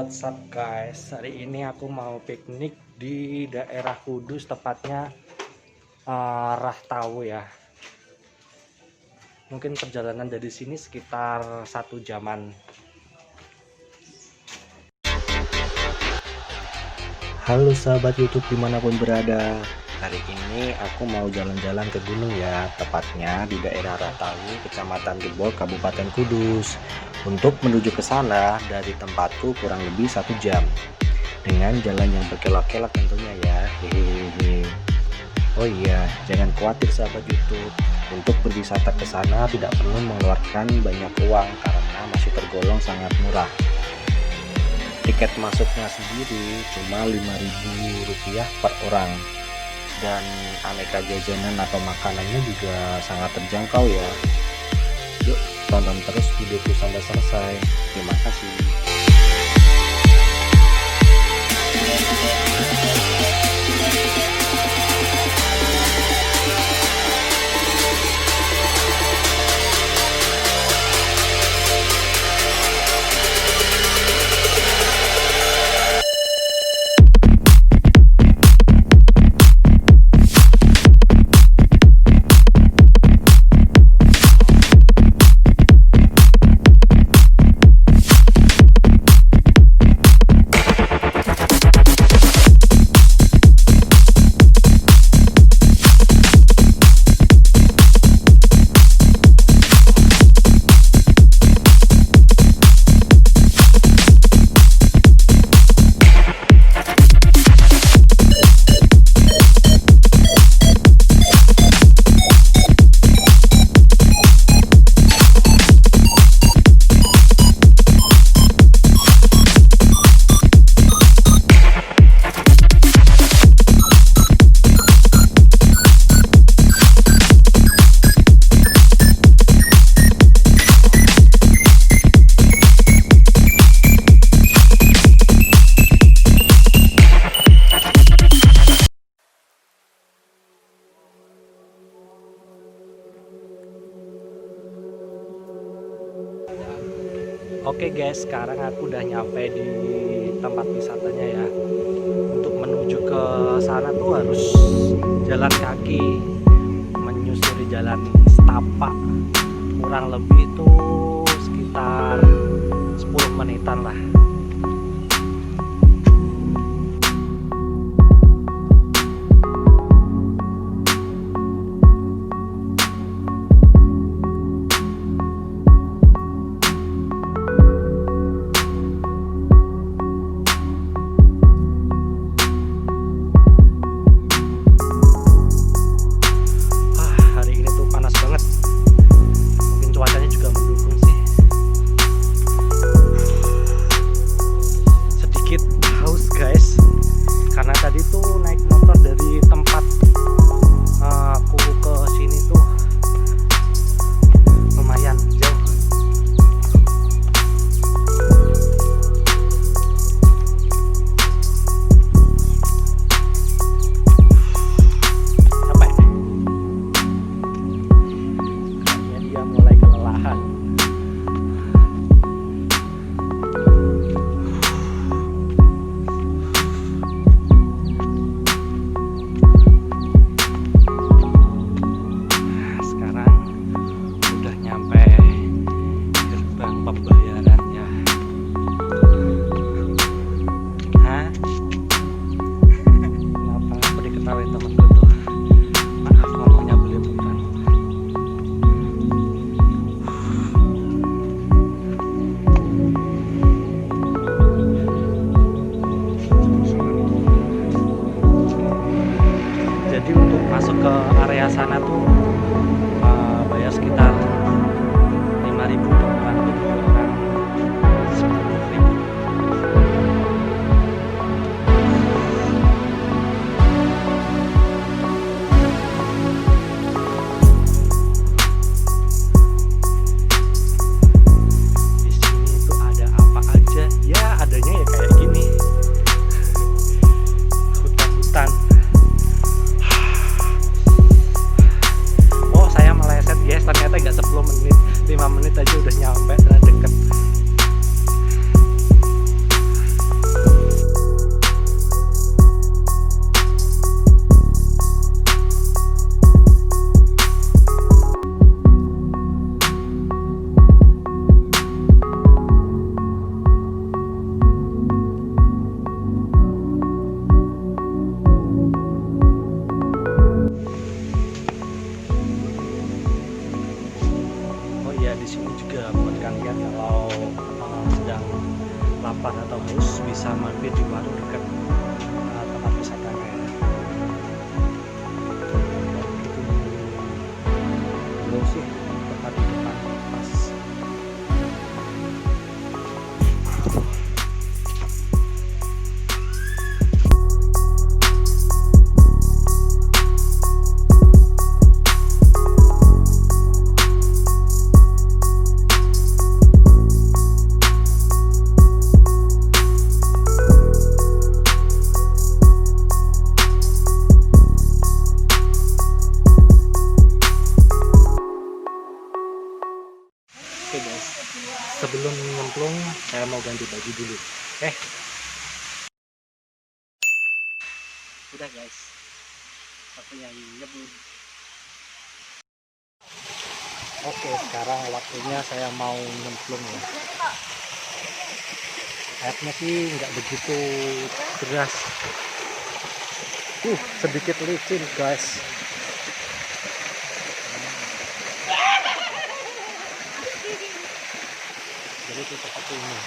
What's up guys, hari ini aku mau piknik di daerah Kudus, tepatnya Rahtawu ya. Mungkin perjalanan dari sini sekitar 1 jaman. Halo sahabat YouTube dimanapun berada, hari ini aku mau jalan-jalan ke gunung ya, tepatnya di daerah Rahtawu, Kecamatan Gembol, Kabupaten Kudus. Untuk menuju ke sana dari tempatku kurang lebih 1 jam dengan jalan yang berkelok-kelok tentunya ya. Hehehe. Oh iya, jangan khawatir sahabat YouTube, untuk berwisata ke sana tidak perlu mengeluarkan banyak uang karena masih tergolong sangat murah. Tiket masuknya sendiri cuma Rp5.000 per orang, dan aneka jajanan atau makanannya juga sangat terjangkau ya. Yuk tonton terus videoku sampai selesai. Terima kasih. Oke guys, sekarang aku udah nyampe di tempat wisatanya ya. Untuk menuju ke sana tuh harus jalan kaki, menyusuri jalan setapak, kurang lebih tuh sekitar 10 menitan lah. Tadi tuh naik motor dari tempat aku ke sini tuh lumayan jauh. Capek. Kayaknya dia mulai kelelahan. Temenku tuh, maaf ngomongnya belepotan. Jadi untuk masuk ke area sana tuh bayar sekitar 5.000 per orang, jadi per orang 10.000. Ternyata nggak 10 menit, 5 menit aja udah nyampe, ternyata deket. video baru dekat tempat wisatanya ya. Belum sih, tempat di depan pas. Oke guys, sebelum nyemplung saya mau ganti baju dulu. Udah guys, aku yang nyebut. Oke, sekarang waktunya saya mau nyemplung ya. Airnya sih nggak begitu deras. Sedikit licin guys. Jadi itu seperti ini.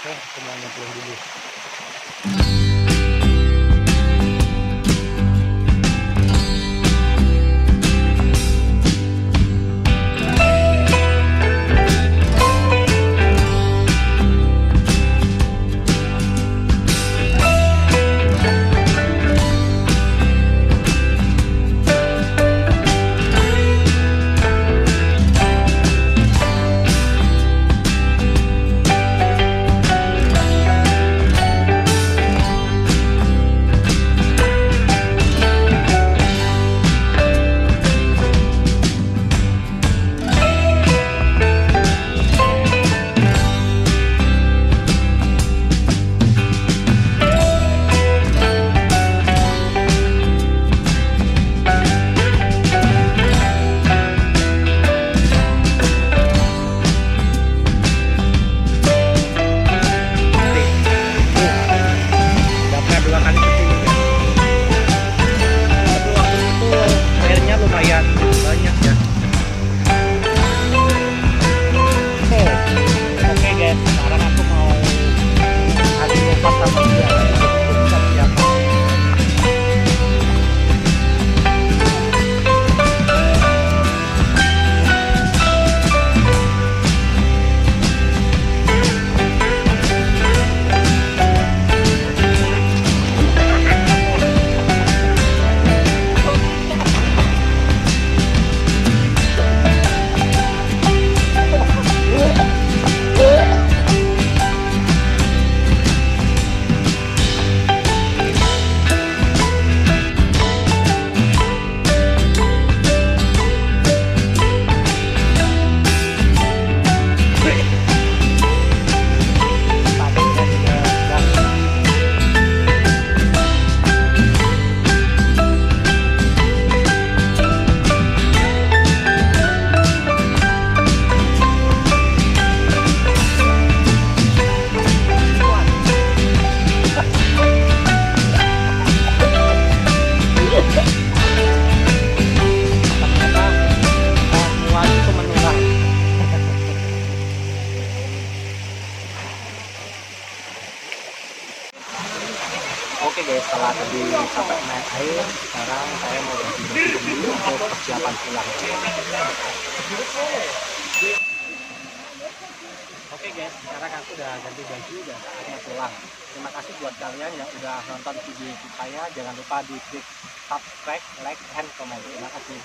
Oke, aku mau nyemplung dulu. Oke guys, setelah tadi sampai naik air, sekarang saya mau ganti baju dulu untuk persiapan pulang. Oke guys, sekarang aku udah ganti baju dan saatnya pulang. Terima kasih buat kalian yang udah nonton video saya. Jangan lupa di klik subscribe, like, and comment. Terima kasih.